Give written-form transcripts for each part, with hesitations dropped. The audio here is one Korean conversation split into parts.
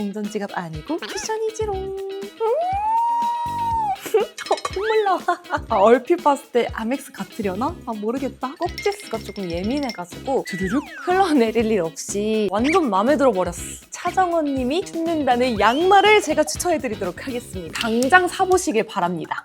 동전 지갑 아니고 쿠션이지롱. 콧물 나와. 얼핏 봤을 때 아멕스 같으려나? 모르겠다. 꼭지수가 조금 예민해가지고 주르륵 흘러내릴 일 없이 완전 마음에 들어버렸어. 차정원님이 신는다는 양말을 제가 추천해드리도록 하겠습니다. 당장 사보시길 바랍니다.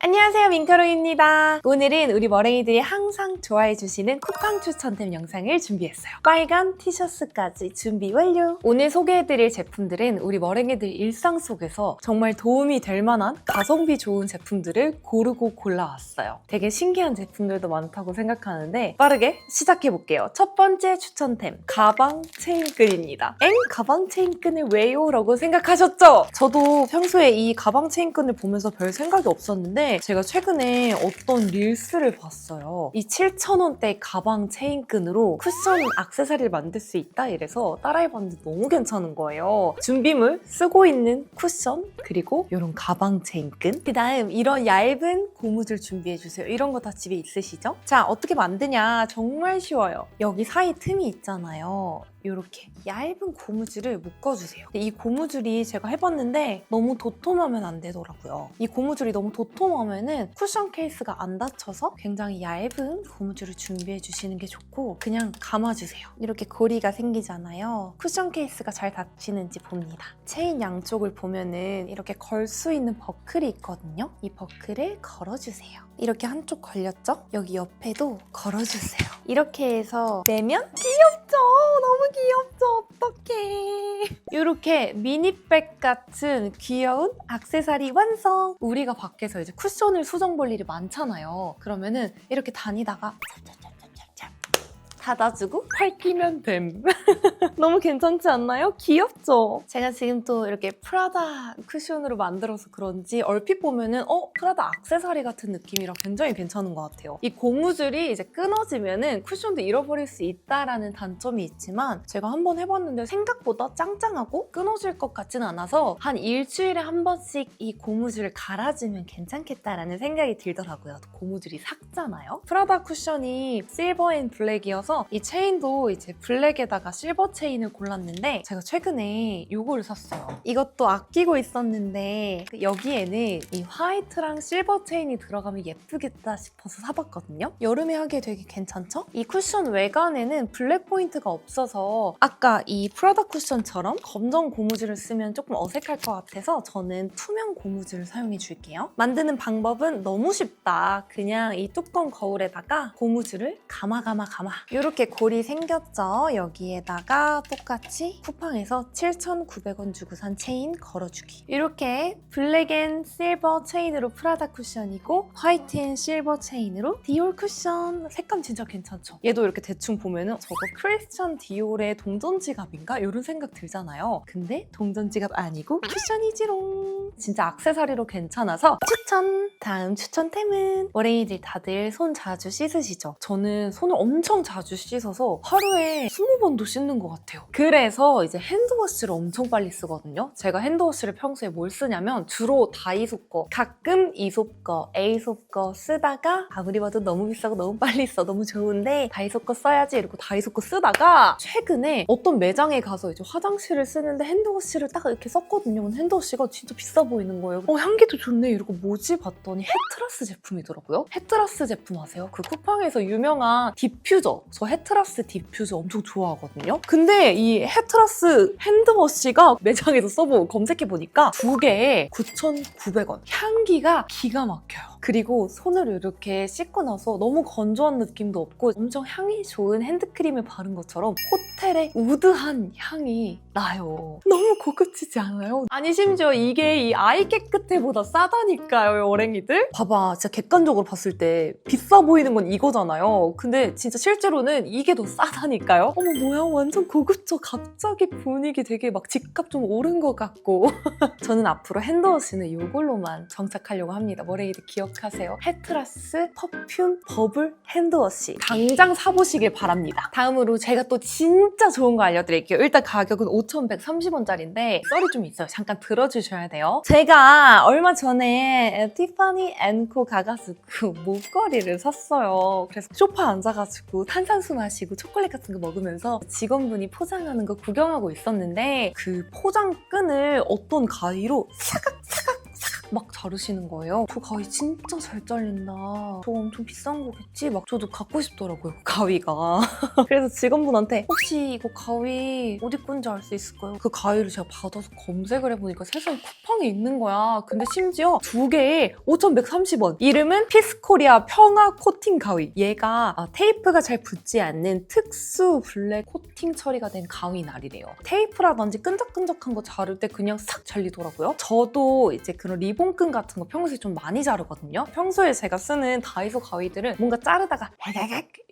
안녕하세요, 민카로입니다. 오늘은 우리 머랭이들이 항상 좋아해주시는 쿠팡 추천템 영상을 준비했어요. 빨간 티셔츠까지 준비 완료! 오늘 소개해드릴 제품들은 우리 머랭이들 일상 속에서 정말 도움이 될 만한 가성비 좋은 제품들을 고르고 골라왔어요. 되게 신기한 제품들도 많다고 생각하는데 빠르게 시작해볼게요. 첫 번째 추천템, 가방 체인끈입니다. 가방 체인끈을 왜요? 라고 생각하셨죠? 저도 평소에 이 가방 체인끈을 보면서 별 생각이 없었는데 제가 최근에 어떤 릴스를 봤어요. 이 7,000원대 가방 체인끈으로 쿠션 액세서리를 만들 수 있다 이래서 따라해봤는데 너무 괜찮은 거예요. 준비물, 쓰고 있는 쿠션, 그리고 이런 가방 체인끈, 그 다음 이런 얇은 고무줄 준비해주세요. 이런 거 다 집에 있으시죠? 자, 어떻게 만드냐? 정말 쉬워요. 여기 사이 틈이 있잖아요. 이렇게 얇은 고무줄을 묶어주세요. 이 고무줄이 제가 해봤는데 너무 도톰하면 안 되더라고요. 이 고무줄이 너무 도톰하면은 쿠션 케이스가 안 닫혀서 굉장히 얇은 고무줄을 준비해 주시는 게 좋고 그냥 감아주세요. 이렇게 고리가 생기잖아요. 쿠션 케이스가 잘 닫히는지 봅니다. 체인 양쪽을 보면은 이렇게 걸 수 있는 버클이 있거든요. 이 버클을 걸어주세요. 이렇게 한쪽 걸렸죠? 여기 옆에도 걸어주세요. 이렇게 해서 내면 귀엽죠? 너무 귀엽죠? 어떡해. 이렇게 미니백 같은 귀여운 액세서리 완성! 우리가 밖에서 이제 쿠션을 수정 볼 일이 많잖아요. 그러면은 이렇게 다니다가 닫아주고 팔 끼면 됨. 너무 괜찮지 않나요? 귀엽죠? 제가 지금 또 이렇게 프라다 쿠션으로 만들어서 그런지 얼핏 보면은 프라다 액세서리 같은 느낌이라 굉장히 괜찮은 것 같아요. 이 고무줄이 이제 끊어지면은 쿠션도 잃어버릴 수 있다라는 단점이 있지만 제가 한번 해봤는데 생각보다 짱짱하고 끊어질 것 같지는 않아서 한 일주일에 한 번씩 이 고무줄을 갈아주면 괜찮겠다라는 생각이 들더라고요. 고무줄이 삭잖아요. 프라다 쿠션이 실버 앤 블랙이어서 이 체인도 이제 블랙에다가 실버 체인을 골랐는데 제가 최근에 이거를 샀어요. 이것도 아끼고 있었는데 여기에는 이 화이트랑 실버 체인이 들어가면 예쁘겠다 싶어서 사봤거든요. 여름에 하기에 되게 괜찮죠? 이 쿠션 외관에는 블랙 포인트가 없어서 아까 이 프라다 쿠션처럼 검정 고무줄을 쓰면 조금 어색할 것 같아서 저는 투명 고무줄을 사용해 줄게요. 만드는 방법은 너무 쉽다. 그냥 이 뚜껑 거울에다가 고무줄을 감아 이렇게 골이 생겼죠? 여기에다가 똑같이 쿠팡에서 7,900원 주고 산 체인 걸어주기. 이렇게 블랙 앤 실버 체인으로 프라다 쿠션이고 화이트 앤 실버 체인으로 디올 쿠션. 색감 진짜 괜찮죠? 얘도 이렇게 대충 보면은 저거 크리스천 디올의 동전 지갑인가? 이런 생각 들잖아요. 근데 동전 지갑 아니고 쿠션이지롱. 진짜 액세서리로 괜찮아서 추천! 다음 추천템은 머랭이들 다들 손 자주 씻으시죠? 저는 손을 엄청 자주 씻어서 하루에 20번도 씻는 것 같아요. 그래서 이제 핸드워시를 엄청 빨리 쓰거든요. 제가 핸드워시를 평소에 뭘 쓰냐면 주로 다이소 거, 가끔 이솝 거, 에이솝 거 쓰다가 아무리 봐도 너무 비싸고 너무 빨리 써. 너무 좋은데 다이소 거 써야지 이러고 다이소 거 쓰다가 최근에 어떤 매장에 가서 이제 화장실을 쓰는데 핸드워시를 딱 이렇게 썼거든요. 근데 핸드워시가 진짜 비싸 보이는 거예요. 향기도 좋네 이러고 뭐지? 봤더니 헤트라스 제품이더라고요. 헤트라스 제품 아세요? 그 쿠팡에서 유명한 디퓨저. 저 헤트라스 디퓨저 엄청 좋아하거든요. 근데 이 헤트라스 핸드워시가 매장에서 써보고 검색해보니까 두 개에 9,900원. 향기가 기가 막혀요. 그리고 손을 이렇게 씻고 나서 너무 건조한 느낌도 없고 엄청 향이 좋은 핸드크림을 바른 것처럼 호텔의 우드한 향이 나요. 너무 고급지지 않아요? 아니 심지어 이게 이 아이 깨끗해보다 싸다니까요, 머랭이들? 봐봐, 진짜 객관적으로 봤을 때 비싸 보이는 건 이거잖아요. 근데 진짜 실제로는 이게 더 싸다니까요? 어머 뭐야, 완전 고급져. 갑자기 분위기 되게 막 집값 좀 오른 것 같고. 저는 앞으로 핸드워시는 이걸로만 정착하려고 합니다. 머랭이들 기억해 기억하세요. 해트라스 퍼퓸 버블 핸드워시. 당장 사보시길 바랍니다. 다음으로 제가 또 진짜 좋은 거 알려드릴게요. 일단 가격은 5,130원짜리인데 썰이 좀 있어요. 잠깐 들어주셔야 돼요. 제가 얼마 전에 티파니 앤코 가가지고 목걸이를 샀어요. 그래서 소파에 앉아가지고 탄산수 마시고 초콜릿 같은 거 먹으면서 직원분이 포장하는 거 구경하고 있었는데 그 포장끈을 어떤 가위로 사각사각 막 자르시는 거예요. 저 가위 진짜 잘 잘린다. 저 엄청 비싼 거겠지? 막 저도 갖고 싶더라고요, 가위가. 그래서 직원분한테 혹시 이거 가위 어디 건지 알 수 있을까요? 그 가위를 제가 받아서 검색을 해보니까 세상에 쿠팡이 있는 거야. 근데 심지어 두 개에 5,130원. 이름은 피스코리아 평화 코팅 가위. 얘가 테이프가 잘 붙지 않는 특수 블랙 코팅 처리가 된 가위 날이래요. 테이프라든지 끈적끈적한 거 자를 때 그냥 싹 잘리더라고요. 저도 이제 그런 리본끈 같은 거 평소에 좀 많이 자르거든요. 평소에 제가 쓰는 다이소 가위들은 뭔가 자르다가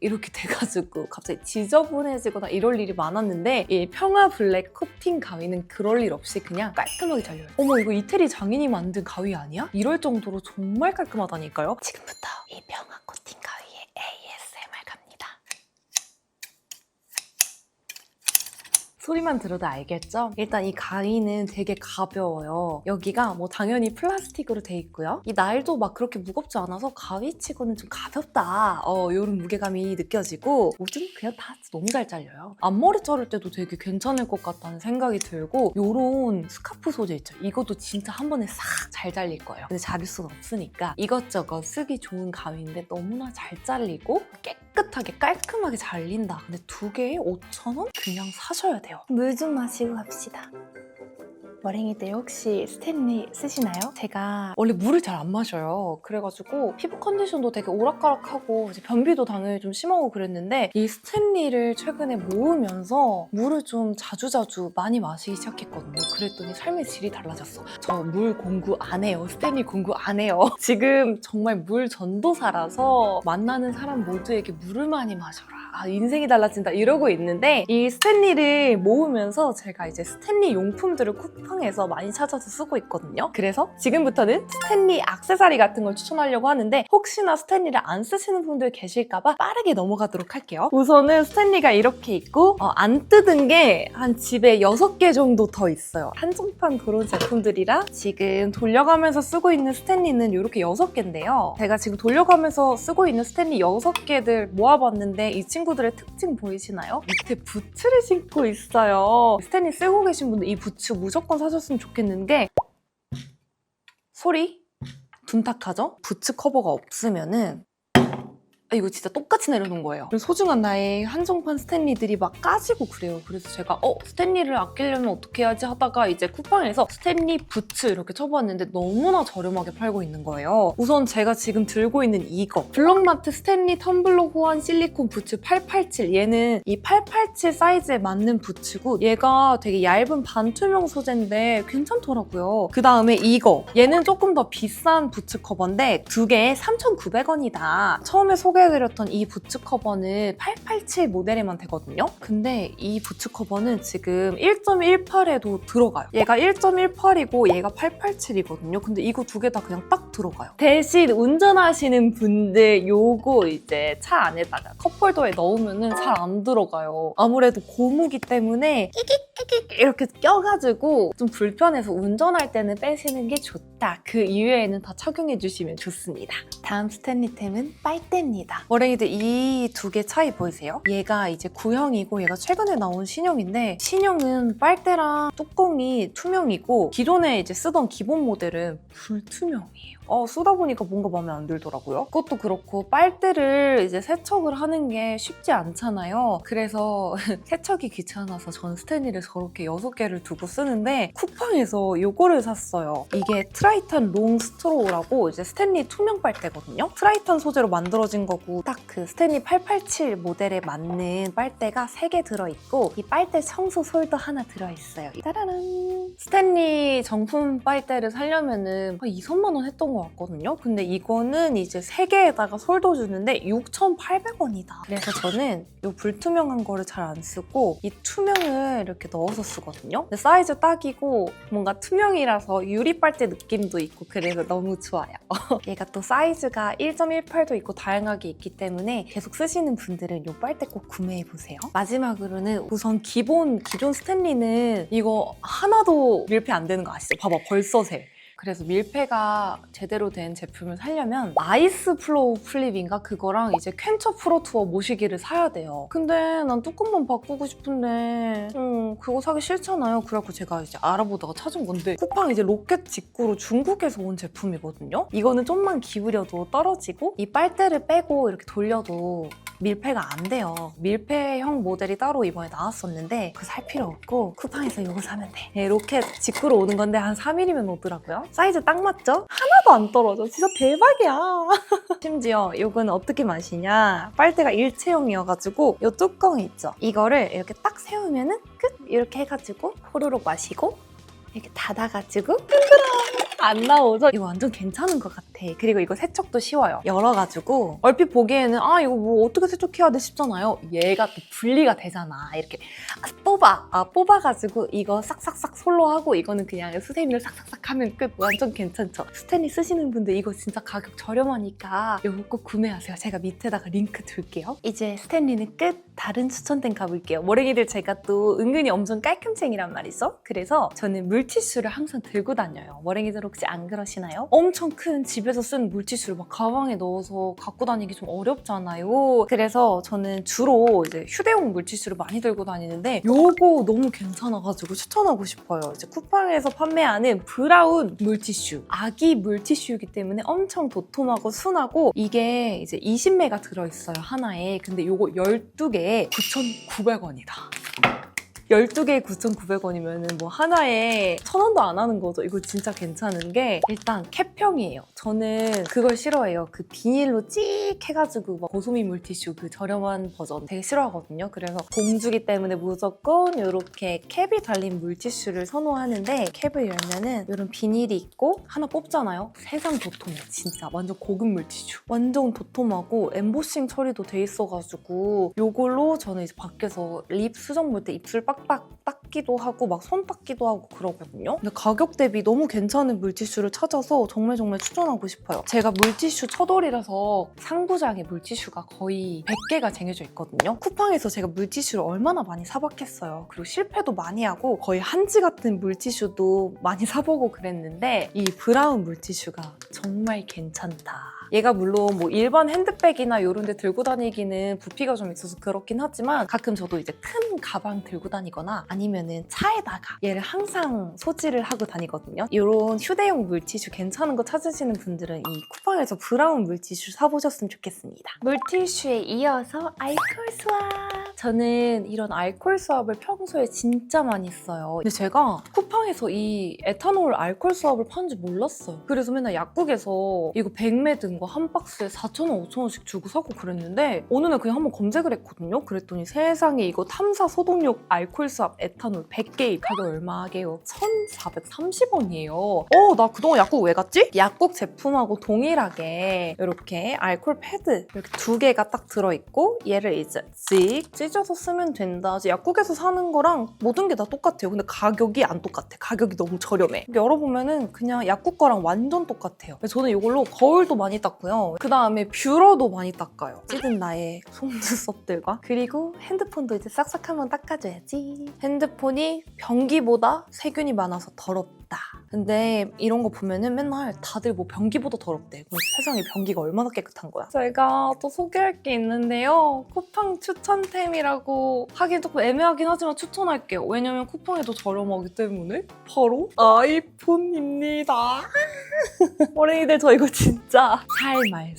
이렇게 돼가지고 갑자기 지저분해지거나 이럴 일이 많았는데 이 평화 블랙 코팅 가위는 그럴 일 없이 그냥 깔끔하게 잘려요. 어머, 이거 이태리 장인이 만든 가위 아니야? 이럴 정도로 정말 깔끔하다니까요. 지금부터 이 평화 코팅 가위의 ASMR 갑니다. 소리만 들어도 알겠죠? 일단 이 가위는 되게 가벼워요. 여기가 뭐 당연히 플라스틱으로 돼 있고요. 이 날도 막 그렇게 무겁지 않아서 가위치고는 좀 가볍다. 이런 무게감이 느껴지고 뭐든 그냥 다 너무 잘 잘려요. 앞머리 자를 때도 되게 괜찮을 것 같다는 생각이 들고 이런 스카프 소재 있죠? 이것도 진짜 한 번에 싹 잘 잘릴 거예요. 근데 자를 수는 없으니까 이것저것 쓰기 좋은 가위인데 너무나 잘 잘리고 깨끗하게 깔끔하게 잘린다. 근데 두 개에 5,000원? 그냥 사셔야 돼요. 물 좀 마시고 갑시다. 머랭이들 혹시 스탠리 쓰시나요? 제가 원래 물을 잘 안 마셔요. 그래가지고 피부 컨디션도 되게 오락가락하고 이제 변비도 당연히 좀 심하고 그랬는데 이 스탠리를 최근에 모으면서 물을 좀 자주자주 많이 마시기 시작했거든요. 그랬더니 삶의 질이 달라졌어. 저 물 공구 안 해요. 스탠리 공구 안 해요. 지금 정말 물 전도사라서 만나는 사람 모두에게 물을 많이 마셔라. 인생이 달라진다 이러고 있는데 이 스탠리를 모으면서 제가 이제 스탠리 용품들을 쿠팡에서 많이 찾아서 쓰고 있거든요. 그래서 지금부터는 스탠리 액세서리 같은 걸 추천하려고 하는데 혹시나 스탠리를 안 쓰시는 분들 계실까봐 빠르게 넘어가도록 할게요. 우선은 스탠리가 이렇게 있고 안 뜯은 게 한 집에 6개 정도 더 있어요. 한정판 그런 제품들이라 지금 돌려가면서 쓰고 있는 스탠리는 이렇게 6개인데요. 제가 지금 돌려가면서 쓰고 있는 스탠리 6개들 모아봤는데 이 친구들의 특징 보이시나요? 밑에 부츠를 신고 있어요. 스탠리 쓰고 계신 분들 이 부츠 무조건 사셨으면 좋겠는 게 소리? 둔탁하죠? 부츠 커버가 없으면은 이거 진짜 똑같이 내려놓은 거예요. 소중한 나의 한정판 스탠리들이 막 까지고 그래요. 그래서 제가 스탠리를 아끼려면 어떻게 해야지 하다가 이제 쿠팡에서 스탠리 부츠 이렇게 쳐봤는데 너무나 저렴하게 팔고 있는 거예요. 우선 제가 지금 들고 있는 이거 블록마트 스탠리 텀블러 호환 실리콘 부츠 887. 얘는 이 887 사이즈에 맞는 부츠고 얘가 되게 얇은 반투명 소재인데 괜찮더라고요. 그 다음에 이거 얘는 조금 더 비싼 부츠 커버인데 두 개에 3,900원이다. 처음에 소개해드렸던 이 부츠 커버는 887 모델에만 되거든요. 근데 이 부츠 커버는 지금 1.18에도 들어가요. 얘가 1.18이고 얘가 887이거든요. 근데 이거 두 개 다 그냥 딱 들어가요. 대신 운전하시는 분들 요거 이제 차 안에다가 컵홀더에 넣으면은 잘 안 들어가요. 아무래도 고무기 때문에 끼깃끼깃 이렇게 껴가지고 좀 불편해서 운전할 때는 빼시는 게 좋다. 그 이외에는 다 착용해주시면 좋습니다. 다음 스탠리템은 빨대입니다. 머랭이들 이 두 개 차이 보이세요? 얘가 이제 구형이고 얘가 최근에 나온 신형인데 신형은 빨대랑 뚜껑이 투명이고 기존에 이제 쓰던 기본 모델은 불투명이에요. 쓰다 보니까 뭔가 마음에 안 들더라고요. 그것도 그렇고 빨대를 이제 세척을 하는 게 쉽지 않잖아요. 그래서 세척이 귀찮아서 전 스탠리를 저렇게 6개를 두고 쓰는데 쿠팡에서 이거를 샀어요. 이게 트라이탄 롱 스트로우라고 이제 스탠리 투명 빨대거든요. 트라이탄 소재로 만들어진 거고 딱 그 스탠리 887 모델에 맞는 빨대가 3개 들어있고 이 빨대 청소 솔도 하나 들어있어요. 따라란! 스탠리 정품 빨대를 사려면은 한 2, 3만 원 했던 것 같거든요. 근데 이거는 이제 3개에다가 솔도 주는데 6,800원이다. 그래서 저는 이 불투명한 거를 잘 안 쓰고 이 투명을 이렇게 넣어서 쓰거든요. 근데 사이즈 딱이고 뭔가 투명이라서 유리 빨대 느낌도 있고 그래서 너무 좋아요. 얘가 또 사이즈가 1.18도 있고 다양하게 있기 때문에 계속 쓰시는 분들은 이 빨대 꼭 구매해보세요. 마지막으로는 우선 기존 스탠리는 이거 하나도 밀폐 안 되는 거 아시죠? 봐봐, 벌써 새. 그래서 밀폐가 제대로 된 제품을 사려면 아이스 플로우 플립인가 그거랑 이제 퀸처 프로 투어 모시기를 사야 돼요. 근데 난 뚜껑만 바꾸고 싶은데 그거 사기 싫잖아요. 그래갖고 제가 이제 알아보다가 찾은 건데 쿠팡 이제 로켓 직구로 중국에서 온 제품이거든요. 이거는 좀만 기울여도 떨어지고 이 빨대를 빼고 이렇게 돌려도 밀폐가 안 돼요. 밀폐형 모델이 따로 이번에 나왔었는데 그거 살 필요 없고 쿠팡에서 이거 사면 돼. 네, 로켓 직구로 오는 건데 한 3mm면 오더라고요. 사이즈 딱 맞죠? 하나도 안 떨어져. 진짜 대박이야. 심지어 이거는 어떻게 마시냐. 빨대가 일체형이어가지고 이 뚜껑 있죠? 이거를 이렇게 딱 세우면은 끝! 이렇게 해가지고 호로록 마시고 이렇게 닫아가지고 안 나오죠? 이거 완전 괜찮은 것 같아. 그리고 이거 세척도 쉬워요. 열어가지고 얼핏 보기에는 이거 뭐 어떻게 세척해야 돼 싶잖아요. 얘가 또 분리가 되잖아. 이렇게 뽑아가지고 이거 싹싹싹 솔로 하고 이거는 그냥 수세미를 싹싹싹 하면 끝. 완전 괜찮죠? 스탠리 쓰시는 분들 이거 진짜 가격 저렴하니까 이거 꼭 구매하세요. 제가 밑에다가 링크 둘게요. 이제 스탠리는 끝. 다른 추천템 가볼게요. 머랭이들 제가 또 은근히 엄청 깔끔쟁이란 말이죠. 그래서 저는 물티슈를 항상 들고 다녀요. 머랭이들 혹시 안 그러시나요? 엄청 큰 집에서 쓰는 물티슈를 막 가방에 넣어서 갖고 다니기 좀 어렵잖아요. 그래서 저는 주로 이제 휴대용 물티슈를 많이 들고 다니는데 요거 너무 괜찮아가지고 추천하고 싶어요. 이제 쿠팡에서 판매하는 브라운 물티슈. 아기 물티슈이기 때문에 엄청 도톰하고 순하고 이게 이제 20매가 들어있어요, 하나에. 근데 요거 12개에 9,900원이다. 12개에 9,900원이면 뭐 하나에 1,000원도 안 하는 거죠. 이거 진짜 괜찮은 게 일단 캡형이에요. 저는 그걸 싫어해요. 그 비닐로 찍 해가지고 막 고소미 물티슈 그 저렴한 버전 되게 싫어하거든요. 그래서 공주기 때문에 무조건 이렇게 캡이 달린 물티슈를 선호하는데 캡을 열면은 이런 비닐이 있고 하나 뽑잖아요. 세상 도톰해. 진짜 완전 고급 물티슈. 완전 도톰하고 엠보싱 처리도 돼 있어가지고 이걸로 저는 이제 밖에서 립 수정 볼 때 입술 빡빡 닦기도 하고 막 손 닦기도 하고 그러거든요. 근데 가격 대비 너무 괜찮은 물티슈를 찾아서 정말 추천하고 싶어요. 제가 물티슈 처돌이라서 상부장에 물티슈가 거의 100개가 쟁여져 있거든요. 쿠팡에서 제가 물티슈를 얼마나 많이 사봤겠어요. 그리고 실패도 많이 하고 거의 한지 같은 물티슈도 많이 사보고 그랬는데 이 브라운 물티슈가 정말 괜찮다. 얘가 물론 뭐 일반 핸드백이나 이런 데 들고 다니기는 부피가 좀 있어서 그렇긴 하지만 가끔 저도 이제 큰 가방 들고 다니거나 아니면은 차에다가 얘를 항상 소지를 하고 다니거든요. 이런 휴대용 물티슈 괜찮은 거 찾으시는 분들은 이 쿠팡에서 브라운 물티슈 사보셨으면 좋겠습니다. 물티슈에 이어서 알콜 수압! 저는 이런 알콜 수압을 평소에 진짜 많이 써요. 근데 제가 쿠팡에서 이 에탄올 알콜 수압을 파는지 몰랐어요. 그래서 맨날 약국에서 이거 100매 든 거 한 박스에 4,000원, 5,000원씩 주고 사고 그랬는데 어느 날 그냥 한번 검색을 했거든요. 그랬더니 세상에 이거 탐사 소독용 알콜 수압 에탄올 100개 가격 얼마게요? 1,430원이에요. 나 그동안 약국 왜 갔지? 약국 제품하고 동일하게 이렇게 알콜 패드 이렇게 2개가 딱 들어있고 얘를 이제 찍 찢어서 쓰면 된다. 약국에서 사는 거랑 모든 게 다 똑같아요. 근데 가격이 안 똑같아. 가격이 너무 저렴해. 열어보면은 그냥 약국 거랑 완전 똑같아요. 저는 이걸로 거울도 많이 닦고요. 그 다음에 뷰러도 많이 닦아요. 찌든 나의 속눈썹들과. 그리고 핸드폰도 이제 싹싹 한번 닦아줘야지. 핸드폰이 변기보다 세균이 많아서 더럽다. 근데 이런 거 보면은 맨날 다들 뭐 변기보다 더럽대. 그럼 세상에 변기가 얼마나 깨끗한 거야. 제가 또 소개할 게 있는데요. 쿠팡 추천템이라고 하긴 조금 애매하긴 하지만 추천할게요. 왜냐면 쿠팡이 더 저렴하기 때문에 바로 아이폰입니다. 머랭이들 저 이거 진짜 살말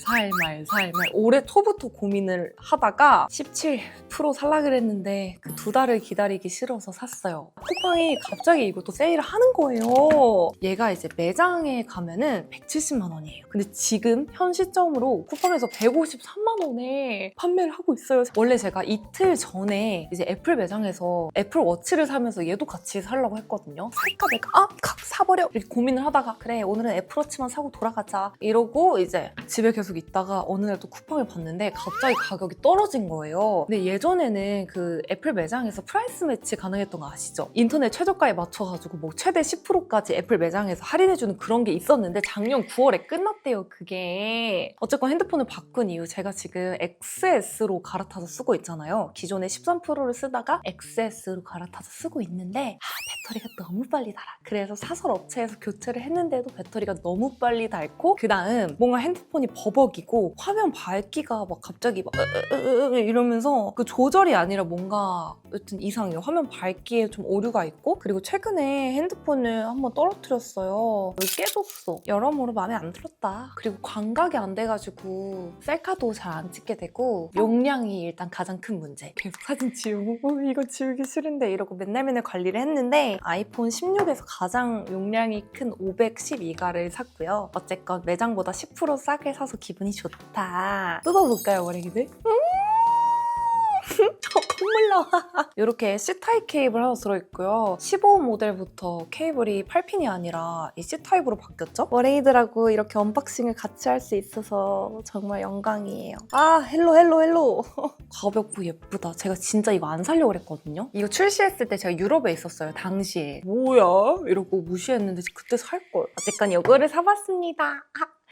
올해 초부터 고민을 하다가 17 프로 살라 그랬는데 그 2달을 기다리기 싫어서 샀어요. 쿠팡이 갑자기 이것도 세일을 하는 거예요. 샀어요. 얘가 이제 매장에 가면은 170만 원이에요. 근데 지금 현 시점으로 쿠팡에서 153만 원에 판매를 하고 있어요. 원래 제가 이틀 전에 이제 애플 매장에서 애플 워치를 사면서 얘도 같이 사려고 했거든요. 살까 말까? 사버려! 이렇게 고민을 하다가 그래 오늘은 애플 워치만 사고 돌아가자 이러고 이제 집에 계속 있다가 어느 날 또 쿠팡을 봤는데 갑자기 가격이 떨어진 거예요. 근데 예전에는 그 애플 매장에서 프라이스 매치 가능했던 거 아시죠? 인터넷 최저가에 맞춰가지고 뭐 최대 10%까지 애플 매장에서 할인해주는 그런 게 있었는데 작년 9월에 끝났대요, 그게. 어쨌건 핸드폰을 바꾼 이후 제가 지금 XS로 갈아타서 쓰고 있잖아요. 기존에 13%를 쓰다가 XS로 갈아타서 쓰고 있는데 배터리가 너무 빨리 닳아. 그래서 사설 업체에서 교체를 했는데도 배터리가 너무 빨리 닳고 그 다음 뭔가 핸드폰이 버벅이고 화면 밝기가 막 갑자기 막 이러면서 그 조절이 아니라 뭔가 여튼 이상해요. 화면 밝기에 좀 오류가 있고 그리고 최근에 핸드폰을 한번 떨어뜨렸어요. 깨졌어. 여러모로 마음에 안 들었다. 그리고 광각이 안 돼가지고 셀카도 잘 안 찍게 되고 용량이 일단 가장 큰 문제. 계속 사진 지우고 이거 지우기 싫은데 이러고 맨날 관리를 했는데 아이폰 16에서 가장 용량이 큰 512가를 샀고요. 어쨌건 매장보다 10% 싸게 사서 기분이 좋다. 뜯어볼까요, 머리기들? 콧물 나와. 이렇게 C타입 케이블 하나 들어있고요. 15 모델부터 케이블이 8핀이 아니라 이 C타입으로 바뀌었죠? 머레이드라고 이렇게 언박싱을 같이 할 수 있어서 정말 영광이에요. 헬로. 가볍고 예쁘다. 제가 진짜 이거 안 사려고 그랬거든요. 이거 출시했을 때 제가 유럽에 있었어요, 당시에. 뭐야? 이러고 무시했는데 그때 살걸. 어쨌건 이거를 사봤습니다.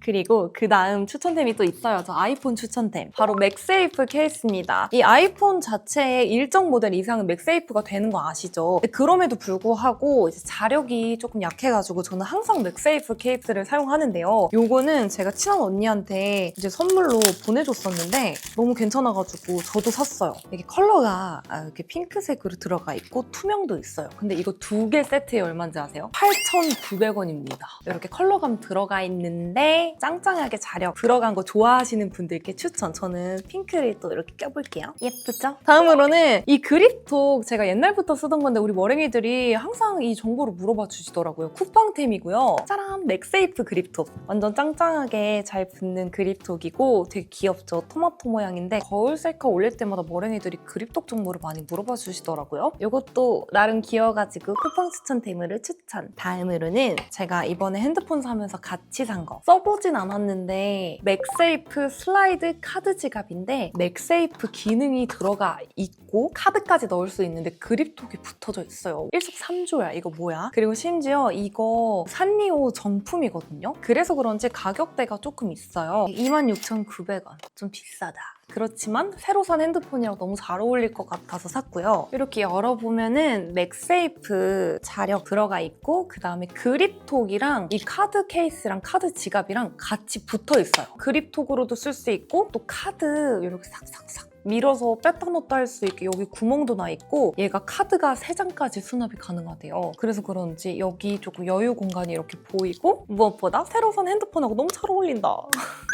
그리고 그 다음 추천템이 또 있어요. 저 아이폰 추천템. 바로 맥세이프 케이스입니다. 이 아이폰 자체에 일정 모델 이상은 맥세이프가 되는 거 아시죠? 그럼에도 불구하고 이제 자력이 조금 약해가지고 저는 항상 맥세이프 케이스를 사용하는데요. 요거는 제가 친한 언니한테 이제 선물로 보내줬었는데 너무 괜찮아가지고 저도 샀어요. 이게 컬러가 이렇게 핑크색으로 들어가 있고 투명도 있어요. 근데 이거 2개 세트에 얼마인지 아세요? 8,900원입니다. 이렇게 컬러감 들어가 있는데 짱짱하게 자력 들어간 거 좋아하시는 분들께 추천. 저는 핑크를 또 이렇게 껴볼게요. 예쁘죠? 다음으로는 이 그립톡 제가 옛날부터 쓰던 건데 우리 머랭이들이 항상 이 정보를 물어봐 주시더라고요. 쿠팡템이고요. 짜란! 맥세이프 그립톡. 완전 짱짱하게 잘 붙는 그립톡이고 되게 귀엽죠? 토마토 모양인데 거울 셀카 올릴 때마다 머랭이들이 그립톡 정보를 많이 물어봐 주시더라고요. 이것도 나름 귀여워가지고 쿠팡 추천템으로 추천. 다음으로는 제가 이번에 핸드폰 사면서 같이 산 거. 써보진 않았는데 맥세이프 슬라이드 카드 지갑인데 맥세이프 기능이 들어가 있고 카드까지 넣을 수 있는데 그립톡이 붙어져 있어요. 일석삼조야. 이거 뭐야? 그리고 심지어 이거 산리오 정품이거든요. 그래서 그런지 가격대가 조금 있어요. 26,900원. 좀 비싸다. 그렇지만 새로 산 핸드폰이랑 너무 잘 어울릴 것 같아서 샀고요. 이렇게 열어보면은 맥세이프 자력 들어가 있고 그 다음에 그립톡이랑 이 카드 케이스랑 카드 지갑이랑 같이 붙어 있어요. 그립톡으로도 쓸 수 있고 또 카드 이렇게 싹싹싹 밀어서 뺐다 넣었다 할 수 있게 여기 구멍도 나 있고 얘가 카드가 3장까지 수납이 가능하대요. 그래서 그런지 여기 조금 여유 공간이 이렇게 보이고 무엇보다 새로 산 핸드폰하고 너무 잘 어울린다.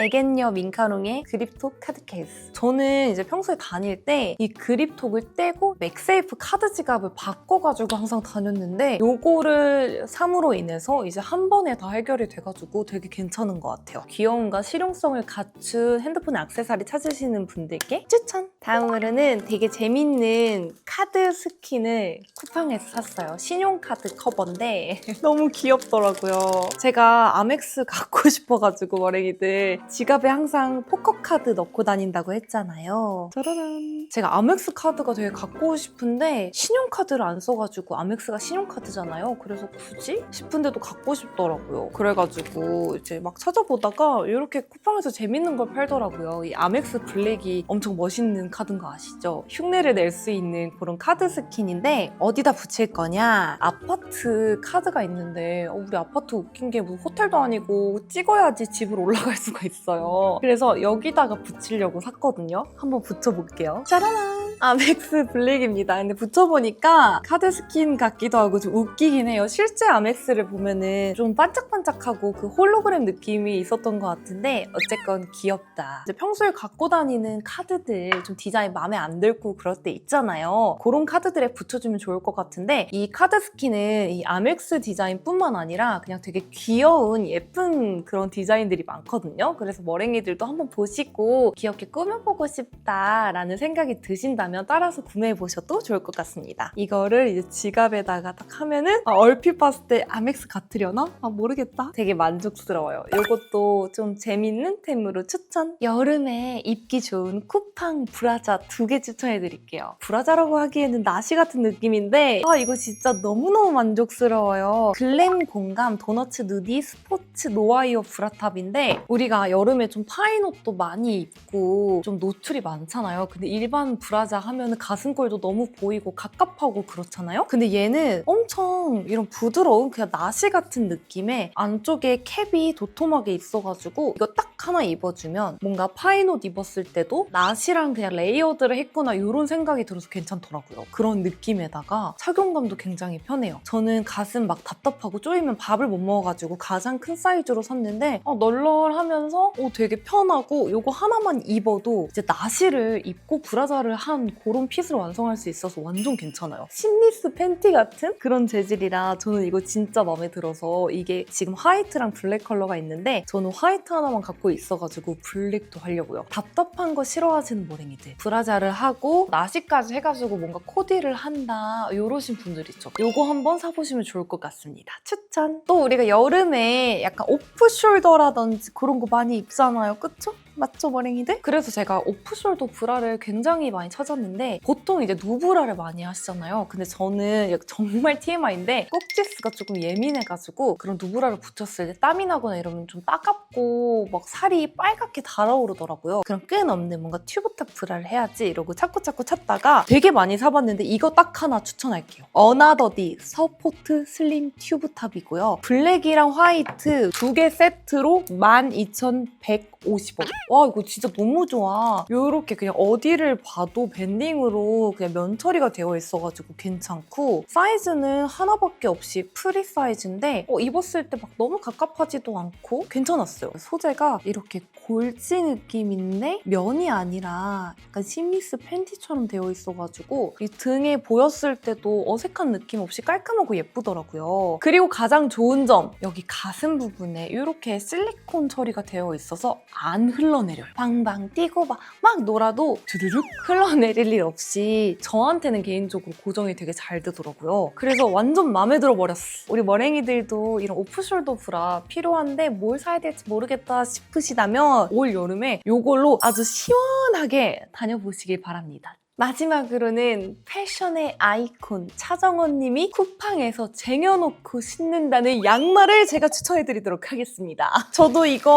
에겐녀 민카롱의 그립톡 카드 케이스. 저는 이제 평소에 다닐 때 이 그립톡을 떼고 맥세이프 카드 지갑을 바꿔가지고 항상 다녔는데 요거를 삼으로 인해서 이제 한 번에 다 해결이 돼가지고 되게 괜찮은 것 같아요. 귀여움과 실용성을 갖춘 핸드폰 액세서리 찾으시는 분들께 추천! 다음으로는 되게 재밌는 카드 스킨을 쿠팡에서 샀어요. 신용카드 커버인데 너무 귀엽더라고요. 제가 아멕스 갖고 싶어가지고 머랭이들 지갑에 항상 포커카드 넣고 다닌다고 했잖아요. 짜라란. 제가 아멕스 카드가 되게 갖고 싶은데 신용카드를 안 써가지고 아멕스가 신용카드잖아요. 그래서 굳이? 싶은데도 갖고 싶더라고요. 그래가지고 이제 막 찾아보다가 이렇게 쿠팡에서 재밌는 걸 팔더라고요. 이 아멕스 블랙이 엄청 멋있는 카드인 거 아시죠? 흉내를 낼 수 있는 그런 카드 스킨인데 어디다 붙일 거냐? 아파트 카드가 있는데 우리 아파트 웃긴 게 무슨 호텔도 아니고 찍어야지 집으로 올라갈 수가 있어요. 그래서 여기다가 붙이려고 샀거든요. 한번 붙여볼게요. 짜라란! 아멕스 블랙입니다. 근데 붙여보니까 카드 스킨 같기도 하고 좀 웃기긴 해요. 실제 아멕스를 보면은 좀 반짝반짝하고 그 홀로그램 느낌이 있었던 것 같은데 어쨌건 귀엽다. 이제 평소에 갖고 다니는 카드들 좀 디자인 마음에 안 들고 그럴 때 있잖아요. 그런 카드들에 붙여주면 좋을 것 같은데 이 카드 스킨은 이 아멕스 디자인뿐만 아니라 그냥 되게 귀여운 예쁜 그런 디자인들이 많거든요. 그래서 머랭이들도 한번 보시고 귀엽게 꾸며보고 싶다라는 생각이 드신다면 따라서 구매해보셔도 좋을 것 같습니다. 이거를 이제 지갑에다가 딱 하면은 얼핏 봤을 때 아멕스 같으려나? 모르겠다. 되게 만족스러워요. 이것도 좀 재밌는 템으로 추천! 여름에 입기 좋은 쿠팡 브라자 2개 추천해드릴게요. 브라자라고 하기에는 나시 같은 느낌인데 이거 진짜 너무너무 만족스러워요. 글램 공감 도너츠 누디 스포츠 노와이어 브라탑인데 우리가 여름에 좀 파인 옷도 많이 입고 좀 노출이 많잖아요. 근데 일반 브라자 하면 가슴골도 너무 보이고 갑갑하고 그렇잖아요. 근데 얘는 엄청 이런 부드러운 그냥 나시 같은 느낌에 안쪽에 캡이 도톰하게 있어가지고 이거 딱 하나 입어주면 뭔가 파인 옷 입었을 때도 나시랑 그냥 레이어드를 했구나 이런 생각이 들어서 괜찮더라고요. 그런 느낌에다가 착용감도 굉장히 편해요. 저는 가슴 막 답답하고 쪼이면 밥을 못 먹어가지고 가장 큰 사이즈로 샀는데 널널하면서 되게 편하고 이거 하나만 입어도 이제 나시를 입고 브라자를 한 그런 핏을 완성할 수 있어서 완전 괜찮아요. 심리스 팬티 같은 그런 재질이라 저는 이거 진짜 마음에 들어서 이게 지금 화이트랑 블랙 컬러가 있는데 저는 화이트 하나만 갖고 있어가지고 블랙도 하려고요. 답답한 거 싫어하시는 머랭이들 브라자를 하고 나시까지 해가지고 뭔가 코디를 한다 이러신 분들 있죠. 이거 한번 사보시면 좋을 것 같습니다. 추천! 또 우리가 여름에 약간 오프숄더라든지 그런 거 많이 입잖아요. 그쵸? 맞죠, 머랭이들? 그래서 제가 오프숄더 브라를 굉장히 많이 찾았는데 보통 이제 누브라를 많이 하시잖아요. 근데 저는 정말 TMI인데 꼭지스가 조금 예민해가지고 그런 누브라를 붙였을 때 땀이 나거나 이러면 좀 따갑고 막 살이 빨갛게 달아오르더라고요. 그럼 끈 없는 뭔가 튜브탑 브라를 해야지 이러고 자꾸 찾다가 되게 많이 사봤는데 이거 딱 하나 추천할게요. 어나더디 서포트 슬림 튜브탑이고요. 블랙이랑 화이트 2개 세트로 12,150원. 와 이거 진짜 너무 좋아. 이렇게 그냥 어디를 봐도 밴딩으로 그냥 면 처리가 되어 있어가지고 괜찮고 사이즈는 하나밖에 없이 프리 사이즈인데 입었을 때 막 너무 갑갑하지도 않고 괜찮았어요. 소재가 이렇게 골지 느낌인데 면이 아니라 약간 심리스 팬티처럼 되어 있어가지고 이 등에 보였을 때도 어색한 느낌 없이 깔끔하고 예쁘더라고요. 그리고 가장 좋은 점 여기 가슴 부분에 이렇게 실리콘 처리가 되어 있어서 안 흘러내려요. 방방 뛰고 막 놀아도 두두둑 흘러내릴 일 없이 저한테는 개인적으로 고정이 되게 잘 되더라고요. 그래서 완전 마음에 들어 버렸어. 우리 머랭이들도 이런 오프숄더 브라 필요한데 뭘 사야 될지 모르겠다 싶으시다면 올 여름에 이걸로 아주 시원하게 다녀보시길 바랍니다. 마지막으로는 패션의 아이콘 차정원 님이 쿠팡에서 쟁여놓고 신는다는 양말을 제가 추천해드리도록 하겠습니다. 저도 이거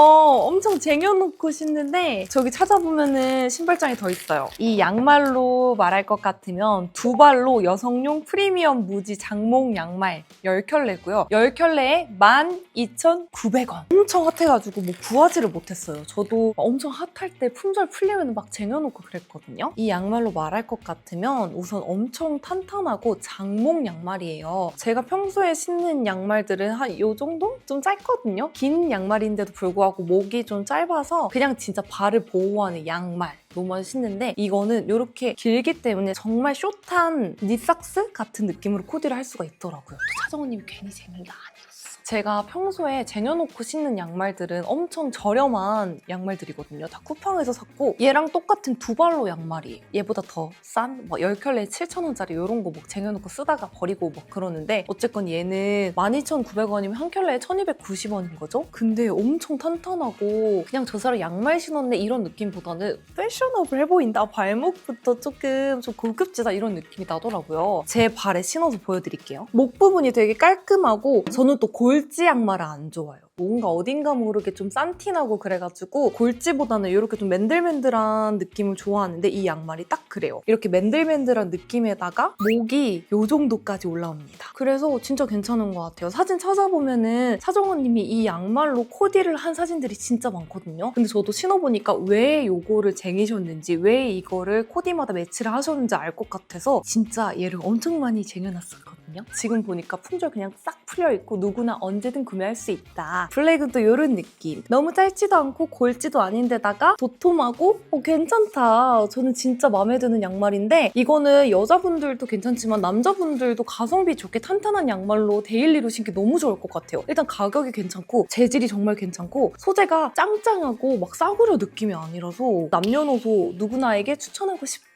엄청 쟁여놓고 신는데 저기 찾아보면은 신발장이 더 있어요. 이 양말로 말할 것 같으면 두 발로 여성용 프리미엄 무지 장목 양말 10켤레고요. 10켤레에 12,900원. 엄청 핫해가지고 뭐 구하지를 못했어요. 저도 엄청 핫할 때 품절 풀리면 막 쟁여놓고 그랬거든요. 이 양말로 말할 것 같으면 우선 엄청 탄탄하고 장목 양말이에요. 제가 평소에 신는 양말들은 한 이 정도? 좀 짧거든요. 긴 양말인데도 불구하고 목이 좀 짧아서 그냥 진짜 발을 보호하는 양말 로만 신는데 이거는 이렇게 길기 때문에 정말 숏한 니삭스 같은 느낌으로 코디를 할 수가 있더라고요. 또 차정원님이 괜히 쟁인 게 아니었어. 제가 평소에 쟁여놓고 신는 양말들은 엄청 저렴한 양말들이거든요. 다 쿠팡에서 샀고 얘랑 똑같은 두 발로 양말이 얘보다 더 싼 10켤레에 7,000원짜리 이런 거 막 쟁여놓고 쓰다가 버리고 막 그러는데 어쨌건 얘는 12,900원이면 한 켤레에 1,290원인 거죠? 근데 엄청 탄탄하고 그냥 저 사람 양말 신었네 이런 느낌보다는 패셔너블해 보인다. 발목부터 조금 좀 고급지다 이런 느낌이 나더라고요. 제 발에 신어서 보여드릴게요. 목 부분이 되게 깔끔하고 저는 또 골지 양말을 안 좋아해요. 뭔가 어딘가 모르게 좀 싼티나고 그래가지고 골지보다는 이렇게 좀 맨들맨들한 느낌을 좋아하는데 이 양말이 딱 그래요. 이렇게 맨들맨들한 느낌에다가 목이 요 정도까지 올라옵니다. 그래서 진짜 괜찮은 것 같아요. 사진 찾아보면은 차정원님이 이 양말로 코디를 한 사진들이 진짜 많거든요. 근데 저도 신어보니까 왜 요거를 쟁이셨는지, 왜 이거를 코디마다 매치를 하셨는지 알 것 같아서 진짜 얘를 엄청 많이 쟁여놨었거든요. 지금 보니까 품절 그냥 싹 풀려있고 누구나 언제든 구매할 수 있다. 블랙은 또 이런 느낌. 너무 짧지도 않고 골지도 아닌데다가 도톰하고 괜찮다. 저는 진짜 마음에 드는 양말인데 이거는 여자분들도 괜찮지만 남자분들도 가성비 좋게 탄탄한 양말로 데일리로 신기 너무 좋을 것 같아요. 일단 가격이 괜찮고 재질이 정말 괜찮고 소재가 짱짱하고 막 싸구려 느낌이 아니라서 남녀노소 누구나에게 추천하고 싶다.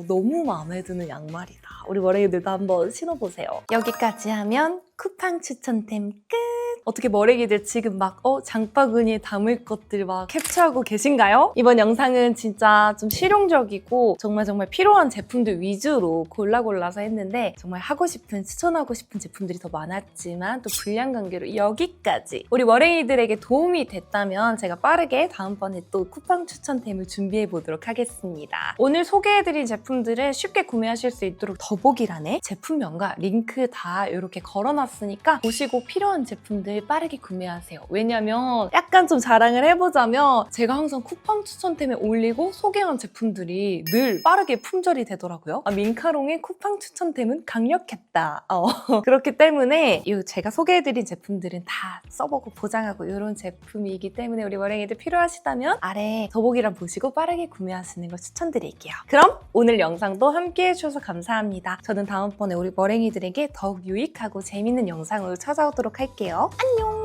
너무 마음에 드는 양말이다. 우리 머랭이들도 한번 신어보세요. 여기까지 하면 쿠팡 추천템 끝! 어떻게 머랭이들 지금 막 장바구니에 담을 것들 막 캡처하고 계신가요? 이번 영상은 진짜 좀 실용적이고 정말 필요한 제품들 위주로 골라서 했는데 정말 하고 싶은, 추천하고 싶은 제품들이 더 많았지만 또 분량 관계로 여기까지 우리 머랭이들에게 도움이 됐다면 제가 빠르게 다음번에 또 쿠팡 추천템을 준비해 보도록 하겠습니다. 오늘 소개해드린 제품들은 쉽게 구매하실 수 있도록 더보기란에 제품명과 링크 다 이렇게 걸어놨으니까 보시고 필요한 제품들 빠르게 구매하세요. 왜냐면 약간 좀 자랑을 해보자면 제가 항상 쿠팡 추천템에 올리고 소개한 제품들이 늘 빠르게 품절이 되더라고요. 민카롱의 쿠팡 추천템은 강력했다. 그렇기 때문에 제가 소개해드린 제품들은 다 써보고 보장하고 이런 제품이기 때문에 우리 머랭이들 필요하시다면 아래 더보기란 보시고 빠르게 구매하시는 걸 추천드릴게요. 그럼 오늘 영상도 함께 해주셔서 감사합니다. 저는 다음번에 우리 머랭이들에게 더욱 유익하고 재밌는 영상으로 찾아오도록 할게요. 안녕!